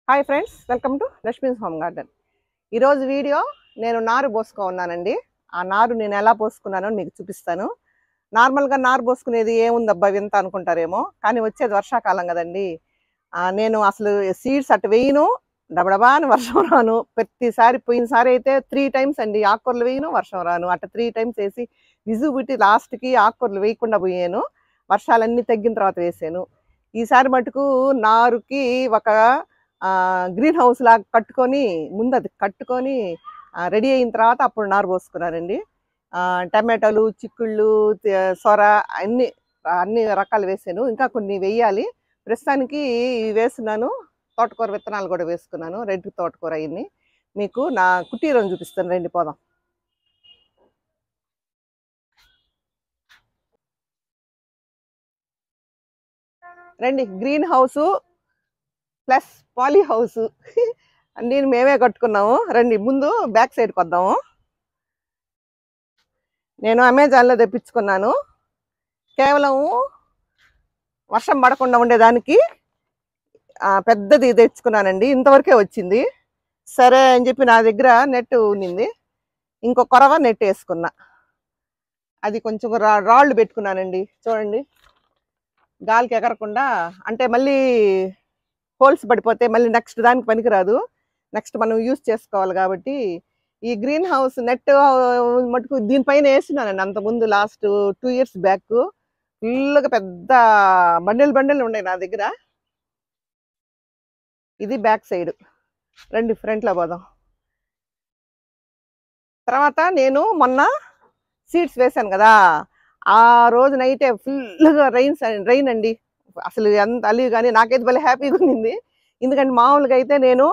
Hi friends, welcome to Lakshmi's home garden. ఈరోజు video నేను నారు పోసుకున్నానండి. ఆ నారు నేను ఎలా పోసుకున్నానో మీకు చూపిస్తాను. నార్మల్గా నారు పోసుకునేది ఏముందబ్బా వింత అనుకుంటారేమో, కానీ వచ్చేది వర్షాకాలం కదండి. నేను అసలు సీడ్స్ అటు వేయను, డబడబా అని వర్షం రాను. ప్రతిసారి పోయినసారి అయితే 3 టైమ్స్ అండి ఆకుకూరలు వేయను, వర్షం రాను. అట్లా 3 టైమ్స్ వేసి విజు పెట్టి లాస్ట్కి ఆకుకూరలు వేయకుండా పోయాను. వర్షాలన్నీ తగ్గిన తర్వాత వేసాను. ఈసారి మటుకు నారుకి ఒక గ్రీన్ హౌస్ లాగా కట్టుకొని ముందు అది కట్టుకొని రెడీ అయిన తర్వాత అప్పుడు నారు పోసుకున్నానండి. టమాటాలు, చిక్కుళ్ళు, సొర అన్ని అన్ని రకాలు వేసాను. ఇంకా కొన్ని వేయాలి. ప్రస్తుతానికి ఇవి వేస్తున్నాను. తోటకూర విత్తనాలు కూడా వేసుకున్నాను. రెడ్ తోటకూర అయ్యి మీకు నా కుటీరం చూపిస్తాను, రండి పోదాం. రండి, green house plus poly house అన్నీ మేమే కట్టుకున్నాము. రండి ముందు బ్యాక్ సైడ్కి వద్దాము. నేను అమెజాన్లో తెప్పించుకున్నాను. కేవలం వర్షం పడకుండా ఉండేదానికి పెద్దది తెచ్చుకున్నానండి. ఇంతవరకే వచ్చింది. సరే అని చెప్పి నా దగ్గర నెట్ ఉన్నింది. ఇంకో కొరవ నెట్ వేసుకున్నా. అది కొంచెం రాళ్ళు పెట్టుకున్నానండి. చూడండి, గాలికి ఎగరకుండా. అంటే మళ్ళీ హోల్స్ పడిపోతే మళ్ళీ నెక్స్ట్ దానికి పనికిరాదు. నెక్స్ట్ మనం యూజ్ చేసుకోవాలి కాబట్టి ఈ గ్రీన్ హౌస్ నెట్ మటుకు దీనిపైన వేసినానండి. అంతకుముందు లాస్ట్ 2 years బ్యాక్ ఫుల్గా పెద్ద బండెలు ఉన్నాయి నా దగ్గర. ఇది బ్యాక్ సైడ్. రండి ఫ్రంట్లో పోదాం. తర్వాత నేను మొన్న సీడ్స్ వేసాను కదా, ఆ రోజు నైటే ఫుల్గా రెయిన్ అండి. అసలు ఎంత అలివి కానీ నాకైతే భలే హ్యాపీగా ఉంది. ఎందుకంటే మామూలుగా అయితే నేను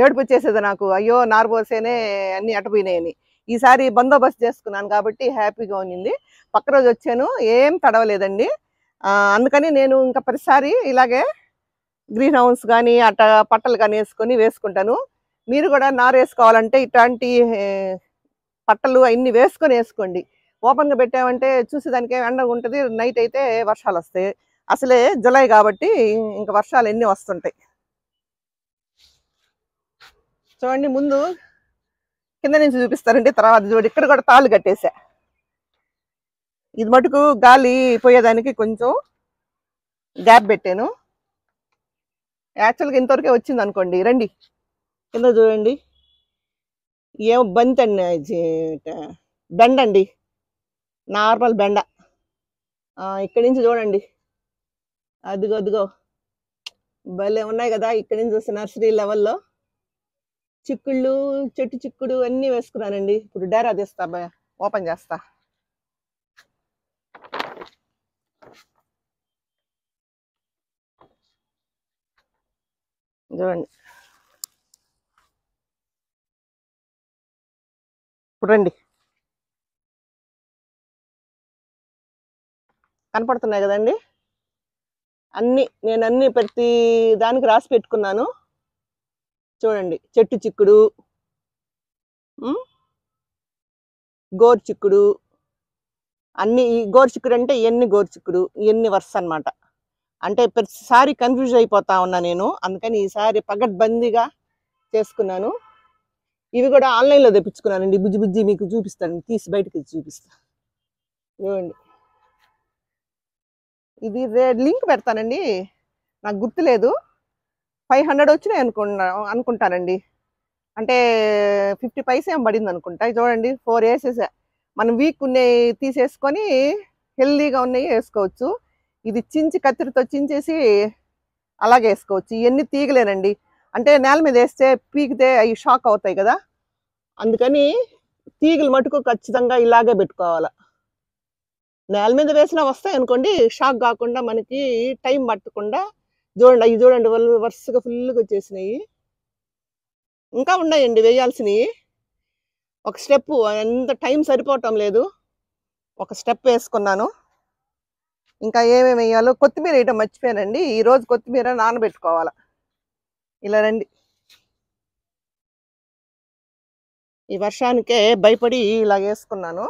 ఏడుపు వచ్చేసేది నాకు, అయ్యో నారు పోసేనే అన్నీ అటపోయినాయని. ఈసారి బందోబస్తు చేసుకున్నాను కాబట్టి హ్యాపీగా ఉన్నింది. పక్క రోజు వచ్చాను, ఏం తడవలేదండి. అందుకని నేను ఇంకా ప్రతిసారి ఇలాగే గ్రీన్ హౌస్ కానీ అట్ట పట్టలు కానీ వేసుకుంటాను. మీరు కూడా నారు వేసుకోవాలంటే ఇట్లాంటి పట్టలు అన్ని వేసుకోండి. ఓపెన్గా పెట్టామంటే చూసేదానికి ఎండగా ఉంటుంది, నైట్ అయితే వర్షాలు వస్తాయి. అసలే జులై కాబట్టి ఇంకా వర్షాలు ఎన్ని వస్తుంటాయి. చూడండి, ముందు కింద నుంచి చూపిస్తారండి, తర్వాత చూడండి ఇక్కడ కూడా తాళ్ళు కట్టేసా. ఇది మటుకు గాలి పోయేదానికి కొంచెం గ్యాప్ పెట్టాను. యాక్చువల్గా ఇంతవరకే వచ్చింది అనుకోండి. రండి కింద చూడండి, ఏం బంతి అండి, బెండ అండి, నార్మల్ బెండ. ఇక్కడి నుంచి చూడండి, అదిగో భలే ఉన్నాయి కదా. ఇక్కడి నుంచి చూస్తే నర్సరీ లెవెల్లో చిక్కుళ్ళు, చెట్టు చిక్కుడు అన్నీ వేసుకున్నానండి. ఇప్పుడు డేరా తీస్తా, ఓపెన్ చేస్తా. చూడండి, ఇప్పుడు రండి, కనపడుతున్నాయి కదండి. నేను అన్ని ప్రతి దానికి రాసి పెట్టుకున్నాను. చూడండి, చెట్టు చిక్కుడు, గోరు చిక్కుడు, అన్ని గోరు చిక్కుడు అంటే ఇవన్నీ గోరు చిక్కుడు, ఇవన్నీ వరుస అనమాట. అంటే ప్రతిసారి కన్ఫ్యూజ్ అయిపోతా ఉన్నా నేను, అందుకని ఈసారి పగడ్బందీగా చేసుకున్నాను. ఇవి కూడా ఆన్లైన్లో తెప్పించుకున్నానండి. బుజ్జి మీకు చూపిస్తాను, తీసి బయటకి చూపిస్తా. చూడండి, ఇది లింక్ పెడతానండి, నాకు గుర్తులేదు. 500 వచ్చినాయి అనుకుంటానండి. అంటే 50 పైసా ఏం పడింది అనుకుంటా. చూడండి, 4 వేసేసా. మనం వీక్ ఉన్నాయి తీసేసుకొని హెల్దీగా ఉన్నాయి వేసుకోవచ్చు. ఇది కత్తిరితో చించేసి అలాగే వేసుకోవచ్చు. ఇవన్నీ తీగలేనండి. అంటే నేల మీద వేస్తే పీకితే అవి షాక్ అవుతాయి కదా, అందుకని తీగలు మటుకు ఖచ్చితంగా ఇలాగే పెట్టుకోవాలి. నేల మీద వేసినా వస్తాయి అనుకోండి, షాక్ కాకుండా మనకి టైం పట్టకుండా. చూడండి, అవి చూడండి వరుసగా ఫుల్గా వచ్చేసినాయి. ఇంకా ఉన్నాయండి వేయాల్సినవి. ఒక స్టెప్, ఎంత టైం సరిపోవటం లేదు. ఒక స్టెప్ వేసుకున్నాను. ఇంకా ఏమేమి వేయాలో, కొత్తిమీర వేయటం మర్చిపోయానండి. ఈరోజు కొత్తిమీర నానబెట్టుకోవాలి. ఇలా రండి, ఈ వర్షానికే భయపడి ఇలా వేసుకున్నాను.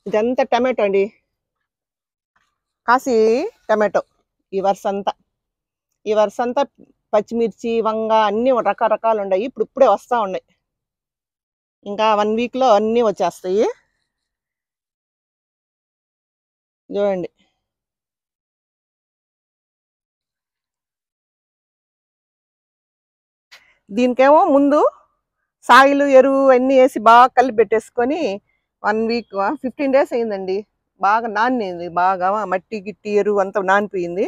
ఇదంతా టమాటో అండి, కాశీ టమాటో. ఈ వరుస అంతా పచ్చిమిర్చి, వంగ అన్నీ రకరకాలు ఉన్నాయి. ఇప్పుడే వస్తూ ఉన్నాయి. ఇంకా 1 వీక్లో అన్నీ వచ్చేస్తాయి. చూడండి. దీనికేమో ముందు సాయిలు, ఎరువు అన్నీ వేసి బాగా కలిపి పెట్టేసుకొని 1 వీక్ 15 డేస్ అయిందండి. బాగా నానింది, బాగా మట్టి గిట్టి ఎరువు అంతా నానిపోయింది,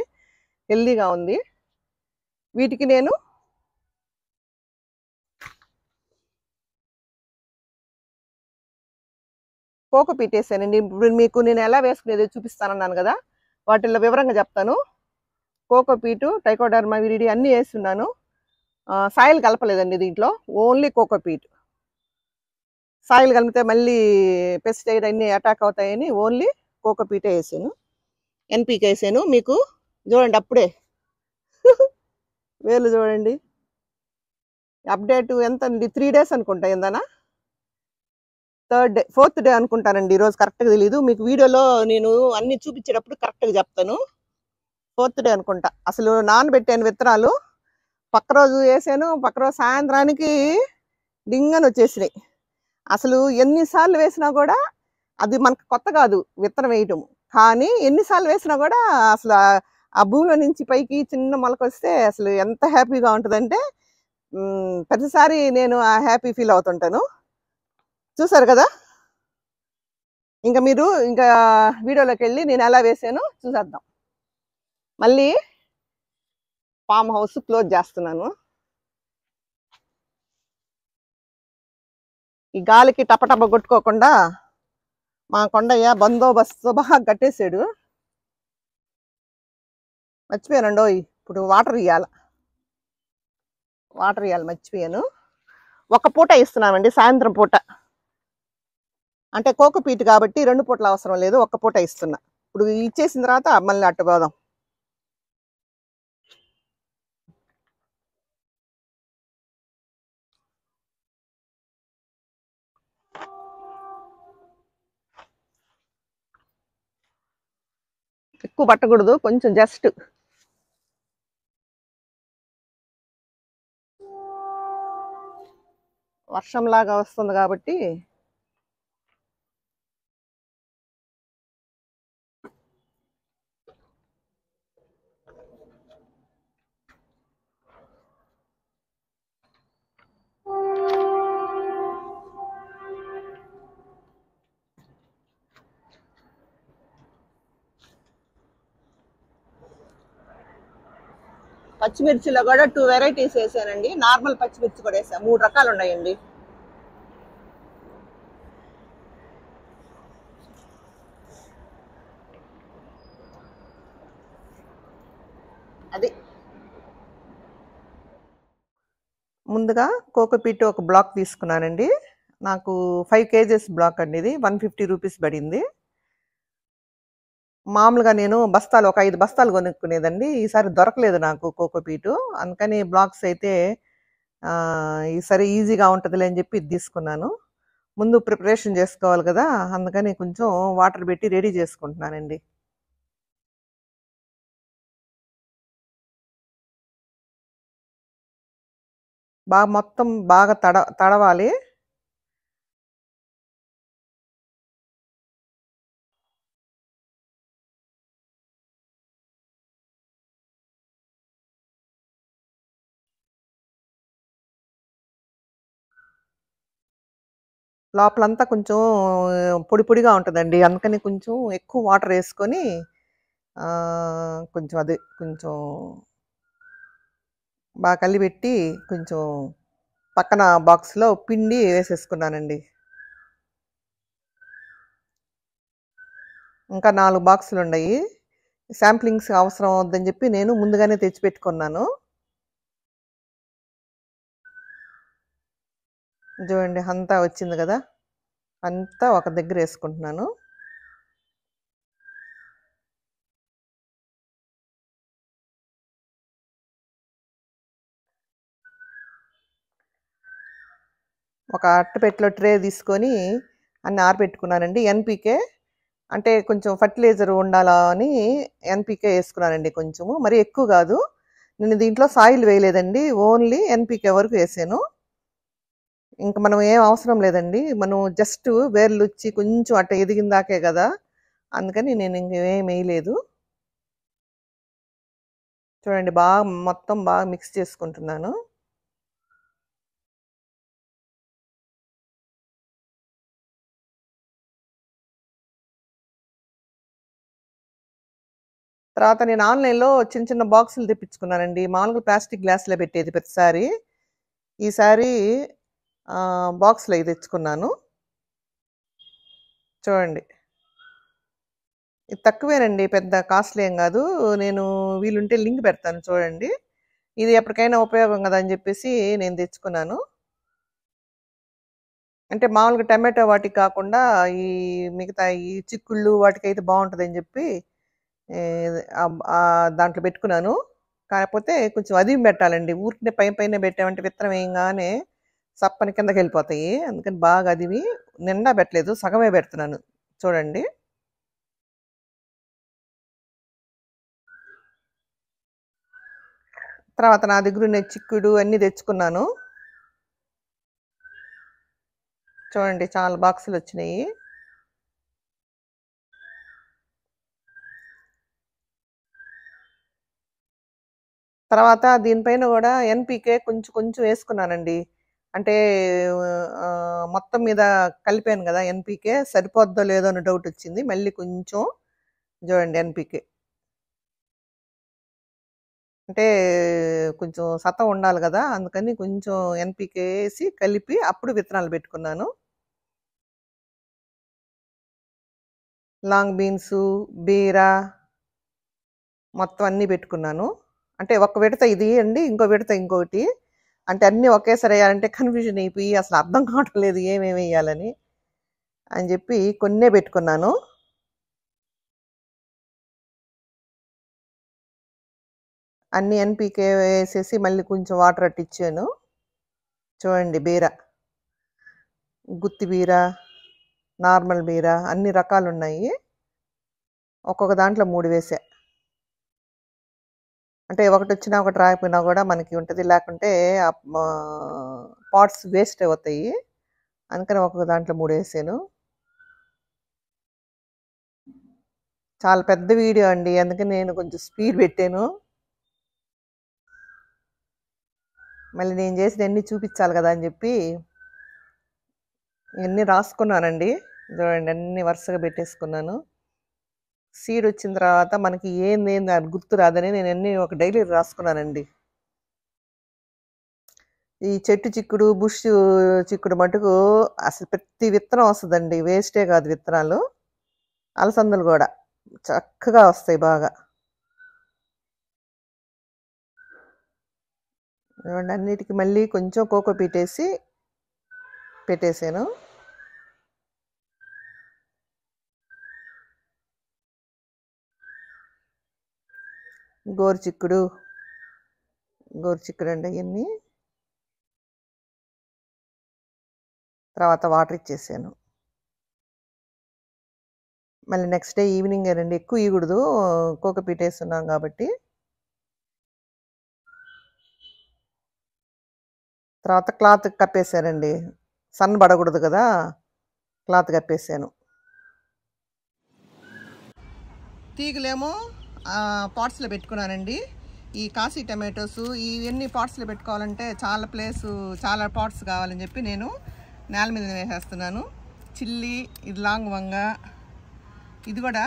హెల్దీగా ఉంది. వీటికి నేను కోకోపీట్ వేసానండి. ఇప్పుడు మీకు నేను ఎలా వేసుకునేది చూపిస్తానన్నాను కదా, వాటిల్లో వివరంగా చెప్తాను. కోకోపీటు, ట్రైకోడర్మా విరిడి అన్నీ వేస్తున్నాను. సాయిల్ కలపలేదండి దీంట్లో, ఓన్లీ కోకోపీట్. సాయిల్ కలిపితే మళ్ళీ పెస్టిసైడ్ అన్నీ అటాక్ అవుతాయని ఓన్లీ కోకోపీటే వేసాను. ఎన్పీకే వేసాను. మీకు చూడండి అప్పుడే వేలు చూడండి. అప్డేట్ ఎంత అండి, 3 డేస్ అనుకుంటా. ఏందన్నా 3rd డే 4th డే అనుకుంటానండి. ఈరోజు కరెక్ట్గా తెలీదు. మీకు వీడియోలో నేను అన్ని చూపించేటప్పుడు కరెక్ట్గా చెప్తాను. 4th డే అనుకుంటా. అసలు నానబెట్టాను విత్తనాలు, పక్క రోజు వేసాను. పక్క రోజు సాయంత్రానికి డింగని వచ్చేసినాయి. అసలు ఎన్నిసార్లు వేసినా కూడా అది మనకు కొత్త కాదు విత్తనం వేయటం, కానీ ఎన్నిసార్లు వేసినా కూడా అసలు ఆ భూమిలో నుంచి పైకి చిన్న మొలక వస్తే అసలు ఎంత హ్యాపీగా ఉంటుందంటే ప్రతిసారి నేను ఆ హ్యాపీ ఫీల్ అవుతుంటాను. చూసారు కదా. ఇంకా మీరు ఇంకా వీడియోలోకి వెళ్ళి నేను ఎలా వేసానో చూసేద్దాం. మళ్ళీ ఫామ్ హౌస్ క్లోజ్ చేస్తున్నాను. ఈ గాలికి టపటప కొట్టుకోకుండా మా కొండయ్య బందోబస్తు బాగా కట్టేసాడు. మర్చిపోయానండో, ఇప్పుడు వాటర్ ఇవ్వాలి మర్చిపోయాను. ఒక పూట ఇస్తున్నామండి, సాయంత్రం పూట. అంటే కోకోపీట్ కాబట్టి 2 పూటలు అవసరం లేదు, ఒక్క పూట ఇస్తున్నా. ఇప్పుడు ఇచ్చేసిన తర్వాత మళ్ళీ అట్టు పోదాం. ఎక్కువ పట్టకూడదు, కొంచెం జస్ట్. వర్షంలాగా వస్తుంది కాబట్టి పచ్చిమిర్చిలో కూడా 2 వెరైటీస్ వేసానండి. నార్మల్ పచ్చిమిర్చి కూడా వేసా, 3 రకాలు ఉన్నాయండి. అది ముందుగా కోకోపీట్ ఒక బ్లాక్ తీసుకున్నానండి. నాకు 5 kgs బ్లాక్ అండి. ఇది 150 రూపీస్ పడింది. మామూలుగా నేను బస్తాలు ఒక 5 బస్తాలు కొనుక్కునేదండి. ఈసారి దొరకలేదు నాకు కోకోపీటు, అందుకని బ్లాక్స్ అయితే ఈసారి ఈజీగా ఉంటుందిలే అని చెప్పి ఇది తీసుకున్నాను. ముందు ప్రిపరేషన్ చేసుకోవాలి కదా, అందుకని కొంచెం వాటర్ పెట్టి రెడీ చేసుకుంటున్నానండి. బాగా మొత్తం బాగా తడవాలి. లోపలంతా కొంచెం పొడి పొడిగా ఉంటుందండి, అందుకని కొంచెం ఎక్కువ వాటర్ వేసుకొని కొంచెం బాగా కలిపెట్టి కొంచెం పక్కన బాక్స్లో పిండి వేసేసుకున్నానండి. ఇంకా 4 బాక్సులు ఉన్నాయి. శాంప్లింగ్స్ అవసరం అవుద్దని చెప్పి నేను ముందుగానే తెచ్చిపెట్టుకున్నాను. చూడండి అంతా వచ్చింది కదా, అంతా ఒక దగ్గర వేసుకుంటున్నాను. ఒక అట్టపెట్టెలో ట్రే తీసుకొని అన్ని ఆరబెట్టుకున్నానండి. ఎన్పీకే అంటే కొంచెం ఫర్టిలైజర్ ఉండాలా అని ఎన్‌పీకే ఏసుకున్నానండి కొంచెము. మరీ ఎక్కువ గాదు. నేను దీంట్లో సాయిల్ వేయలేదండి. ఓన్లీ ఎన్‌పీకే వరకు ఏసాను. ఇంక మనం ఏం అవసరం లేదండి. మనం జస్ట్ వేర్లొచ్చి కొంచెం అట్ట ఎదిగిన దాకే గదా! అందుకని నేను ఇంకేమేయలేదు. చూడండి మొత్తం బాగా మిక్స్ చేసుకుంటున్నాను. తర్వాత నేను ఆన్‌లైన్‌లో చిన్న చిన్న బాక్సులు తెప్పించుకున్నానండి. మామూలుగా ప్లాస్టిక్ గ్లాస్‌లో పెట్టేది ప్రతిసారి. ఈసారి బాక్స్‌లయి తెచ్చుకున్నాను. చూడండి. ఇది తక్కువేనండి. పెద్ద కాస్ట్‌లీ ఏం గాదు. నేను వీలుంటే లింక్ పెడతాను చూడండి. ఇది ఎప్పటికైనా ఉపయోగం గదా! అని జెప్పేసి నేను తెచ్చుకున్నాను. అంటే మామూలుగా టమాటో వాటికి కాకుండా ఈ మిగతా ఈ చిక్కుళ్ళు వాటికైతే బావుంటదని జెప్పి దాంట్లో పెట్టుకున్నాను. కాకపోతే కొంచెం అదిమి పెట్టాలండి. ఊరికనే పైనే పెట్టామంటే విత్తనం వేయంగానే సప్పని కిందకెళ్ళిపోతాయి. అందుకని బాగా అదిమి నిండా పెట్టలేదు. సగమే పెడుతున్నాను. చూడండి. తర్వాత నా దగ్గరున్న చిక్కుడు అన్నీ తెచ్చుకున్నాను. చూడండి చాలా బాక్సులొచ్చినాయి. తర్వాత దీనిపైన గూడా ఎన్‌పీకే కొంచెం కొంచెం వేసుకున్నానండి. అంటే మొత్తం మీద కలిపాను గదా! ఎన్‌పీకే సరిపోద్దో లేదో అని డౌటొచ్చింది. మళ్ళీ కొంచెం చూడండి ఎన్‌పీకే. అంటే కొంచెం సత్తా ఉండాలి గదా! అందుకని కొంచెం ఎన్‌పీకే ఏసి కలిపి అప్పుడు విత్తనాలు పెట్టుకున్నాను. లాంగ్ బీన్సు, బీర మొత్తం అన్నీ పెట్టుకున్నాను. అంటే ఒక విడత ఇది అండి. ఇంకో విడత ఇంకోటి. అంటే అన్నీ ఒకేసారి ఎయ్యాలంటే కన్‌ఫ్యూజన్ అయిపోయి అసలు అర్థం కావటం లేదు ఏమేమి ఎయ్యాలని. అని జెప్పి కొన్నే పెట్టుకున్నాను. అన్నీ ఎన్‌పీకే వేసేసి మళ్ళీ కొంచెం వాటర్ అట్టిచ్చాను. చూడండి బీర, గుత్తి బీర, నార్మల్ బీర అన్ని రకాలున్నాయి. ఒక్కొక్క దాంట్లో 3 వేసా. అంటే ఒకటొచ్చినా ఒకటి రాకపోయినా గూడా మనకి ఉంటది. లేకుంటే పాట్స్ వేస్ట్ అవుతాయి. అందుకని ఒక్కొక్క దాంట్లో 3 వేసాను. చాలా పెద్ద వీడియో అండి. అందుకని నేను కొంచెం స్పీడ్ పెట్టాను. మళ్ళీ నేను చేసినయన్నీ చూపిచ్చాలి గదా! అని జెప్పి ఇయన్నీ రాసుకున్నానండి. చూడండి అన్నీ వరుసగా పెట్టేసుకున్నాను. సీడొచ్చిన తర్వాత మనకి ఏందేంది అని గుర్తు రాదని నేనన్నీ ఒక డైరీ రాసుకున్నానండి. ఈ చెట్టు చిక్కుడు, చిక్కుడు మటుకు అసలు ప్రతి విత్తనం వస్తదండి. వేస్టే గాదు విత్తనాలు. అలసందలు గూడా చక్కగా వస్తాయి బాగా. చూడండి అన్నిటికి మళ్ళీ కొంచెం కోకోపీట్ ఏసి పెట్టేసాను. గోరుచిక్కుడు, గోరుచిక్కుడండి అయన్నీ. తర్వాత వాటర్ ఇచ్చేసాను. మళ్ళీ నెక్స్ట్ డే ఈవినింగేనండి. ఎక్కువ ఇయగూడదు. కోకోపీట్ ఏసున్నాం గాబట్టి. తర్వాత క్లాత్ కప్పేసానండి. సన్ పడగూడదు గదా! క్లాత్ కప్పేసాను. తీగలేమో పాట్స్‌లో పెట్టుకున్నానండి. ఈ కాశీ టమాటోసు ఇవన్నీ పాట్స్‌లో పెట్టుకోవాలంటే చాలా పాట్స్ కావాలని చెప్పి నేను నేల మీద వేసేస్తున్నాను. చిల్లీ, ఇది లాంగ్ వంగ, ఇది కూడా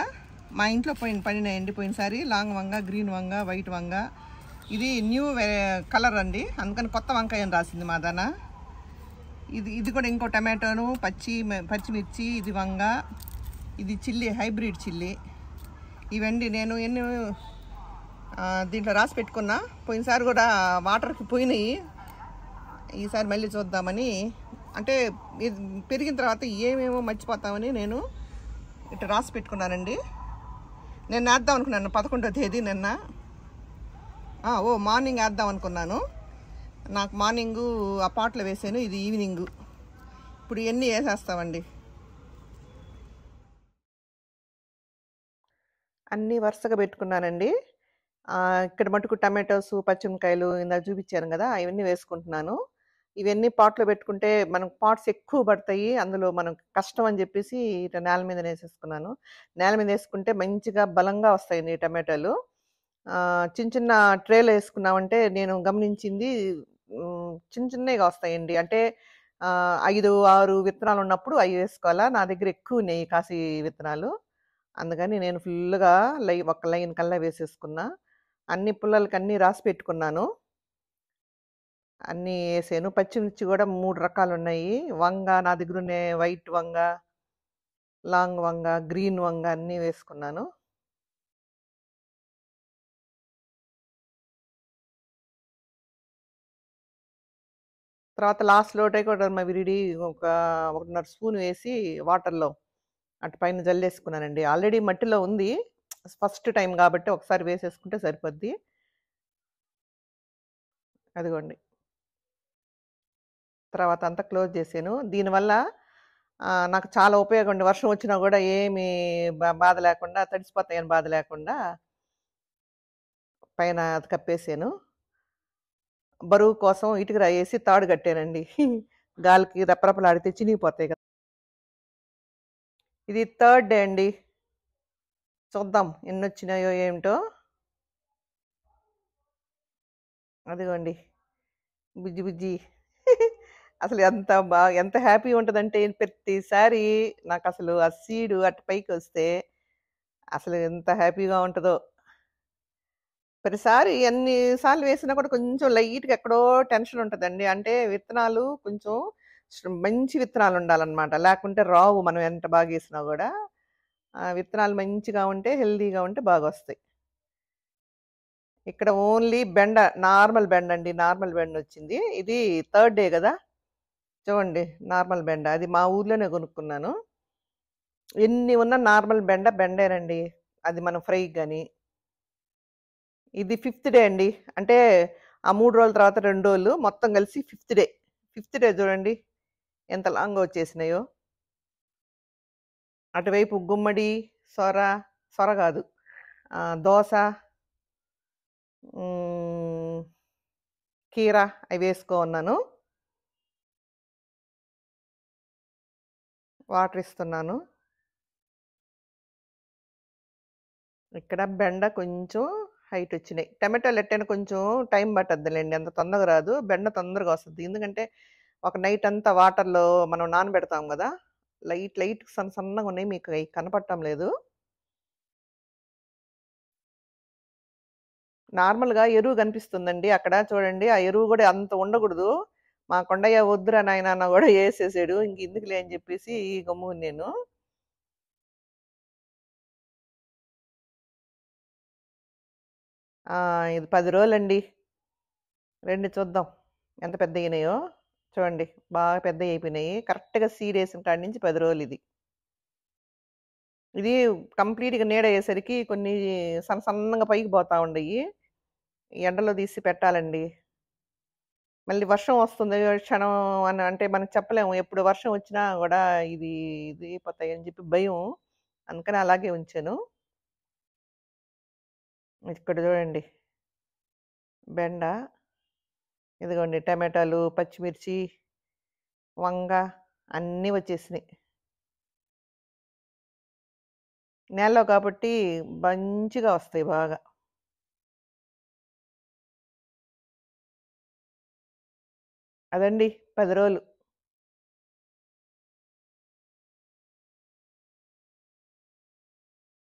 మా ఇంట్లో పండినాయండి పోయినసారి. లాంగ్ వంగ, గ్రీన్ వంగ, వైట్ వంగ. ఇది న్యూ కలర్ అండి. అందుకని కొత్త వంకాయ అని రాసింది మా దాన. ఇది కూడా ఇంకో టమాటోను, పచ్చిమిర్చి, ఇది వంగ, ఇది చిల్లీ, హైబ్రిడ్ చిల్లీ. ఇవండి నేను దీంట్లో రాసి పెట్టుకున్నా. పోయినసారి కూడా వాటర్కి పోయినాయి. ఈసారి మళ్ళీ చూద్దామని, అంటే పెరిగిన తర్వాత ఏమేమో మర్చిపోతామని నేను ఇట్లా రాసి పెట్టుకున్నానండి. నేను వేద్దాం అనుకున్నాను 11వ తేదీ నిన్న. మార్నింగ్ వేద్దాం అనుకున్నాను. నాకు మార్నింగు ఆ పాట్లో వేసాను. ఇది ఈవినింగు. ఇప్పుడు ఇవన్నీ వేసేస్తామండి. అన్నీ వరుసగా పెట్టుకున్నానండి. ఇక్కడ మటుకు టమాటోసు, పచ్చిమిరపకాయలు ఇందాక చూపించాను గదా! అవన్నీ వేసుకుంటున్నాను. ఇవన్నీ పాట్‌లో పెట్టుకుంటే మనకు పాట్స్ ఎక్కువ పడతాయి. అందులో మనం కష్టం అని జెప్పేసి ఇట నేల మీదనేసేసుకున్నాను. నేల మీదేసుకుంటే మంచిగా బలంగా వస్తాయండి ఈ టమాటాలు. చిన్న చిన్న ట్రేలో ఏసుకున్నామంటే నేను గమనించింది చిన్న చిన్నయిగా వస్తాయండి. అంటే 5, 6 విత్తనాలున్నప్పుడు అయి వేసుకోవాలా. నా దగ్గర ఎక్కువున్నాయి కాశీ విత్తనాలు. అందుకని నేను ఫుల్లుగా ఒక లైన్ కల్లా వేసేసుకున్నా. అన్ని పుల్లలకి అన్నీ రాసి పెట్టుకున్నాను. అన్నీ ఏసాను. పచ్చిమిర్చి గూడా 3 రకాలున్నాయి. వంగ నా దగ్గరున్నాయి వైట్ వంగ, లాంగ్ వంగ, గ్రీన్ వంగ అన్నీ వేసుకున్నాను. తర్వాత లాస్ట్‌లో ట్రైకోడర్మా విరిడి ఒక 1.5 స్పూన్ వేసి వాటర్‌లో అటు పైన జల్లేసుకున్నానండి. ఆల్రెడీ మట్టిలో ఉంది. ఫస్ట్ టైమ్ గాబట్టి ఒకసారి వేసేసుకుంటే సరిపోద్ది. అదిగోండి. తర్వాత అంతా క్లోజ్ జేసాను. దీనివల్ల నాకు చాలా ఉపయోగం అండి. వర్షం వచ్చినా గూడా ఏమి బాధ లేకుండా తడిసిపోతాయని బాధ లేకుండా పైన అది కప్పేసాను. బరువు కోసం ఇటుక రాయేసి తాడు కట్టానండి. గాలికి రెపరెపలాడితే చినిగిపోతాయి కదా! ఇది థర్డ్ డే అండి. చూద్దాం ఎన్నొచ్చినాయో ఏంటో. అదిగోండి. బుజ్జి బుజ్జి. అసలు ఎంత హ్యాపీ ఉంటదంటే ప్రతిసారి నాకసలు ఆ సీడు అటు పైకొస్తే అసలు ఎంత హ్యాపీగా ఉంటదో. ప్రతిసారి ఎన్ని సార్లు వేసినా కూడా కొంచెం లైట్‌గా ఎక్కడో టెన్షన్ ఉంటదండి. అంటే విత్తనాలు కొంచెం మంచి విత్తనాలు ఉండాలన్నమాట. లేకుంటే రావు మనం ఎంత బాగేసినా గూడా. విత్తనాలు మంచిగా ఉంటే, హెల్తీగా ఉంటే బాగొస్తాయి. ఇక్కడ ఓన్లీ నార్మల్ బెండండి. నార్మల్ బెండొచ్చింది. ఇది థర్డ్ డే గదా! చూడండి నార్మల్ బెండ. అది మా ఊర్లోనే కొనుక్కున్నాను. ఎన్ని ఉన్నా నార్మల్ బెండేనండి. అది మనం ఫ్రైకి గాని. ఇది ఫిఫ్త్ డే అండి. అంటే ఆ 3 రోజుల తర్వాత 2 రోజులు మొత్తం కలిసి ఫిఫ్త్ డే. ఫిఫ్త్ డే చూడండి ఎంత లాంగ్‌గా వచ్చేసినాయో. అటువైపు గుమ్మడి, సొర, సొర గాదు. దోస, హ్మ్, కీర అవేసుకోన్నాను. వాటర్ ఇస్తున్నాను. ఇక్కడ బెండ కొంచెం హైట్ వచ్చినాయి. టమాటాలు ఎట్టైనా కొంచెం టైం పట్టద్దులెండి. అంత తొందరగా రాదు. బెండ తొందరగా వస్తది. ఎందుకంటే ఒక నైట్ అంతా వాటర్‌లో మనం నానబెడతాం గదా! లైట్ సన్నగున్నాయి. మీకు అయి కనపడటం లేదు. నార్మల్‌గా ఎరువు కనిపిస్తుందండి అక్కడ చూడండి. ఆ ఎరువు గూడా అంత ఉండగూడదు. మా కొండయ్య వద్దురా నాయనా అన్నా గూడా యేసేసాడు. ఇంకెందుకులే అని జెప్పేసి గమ్ముగున్నాను. ఇది 10 రోజులండి. రండి చూద్దాం. ఎంత పెద్దయినాయో. చూడండి బాగా పెద్దయయిపోయినాయి. కరెక్ట్‌గా సీడేసిన కాడి నుంచి 10 రోజులిది. ఇది కంప్లీట్‌గా నీడయ్యేసరికి కొన్ని సన్నగా పైకి పోతా ఉండయి. ఎండలో తీసి పెట్టాలండి. మళ్ళీ వర్షం వస్తుంది క్షణం అని అంటే మనం చెప్పలేము. ఎప్పుడు వర్షం వచ్చినా గూడా ఇది ఇదయిపోతాయని జెప్పి భయం. అందుకని అలాగే ఉంచాను. ఇక్కడ చూడండి బెండ, ఇదిగోండి టమాటాలు, పచ్చిమిర్చి, వంగ అన్నీ వచ్చేసినాయి. నేలలో కాబట్టి మంచిగా వస్తాయి బాగా. అదండి 10 రోజులు.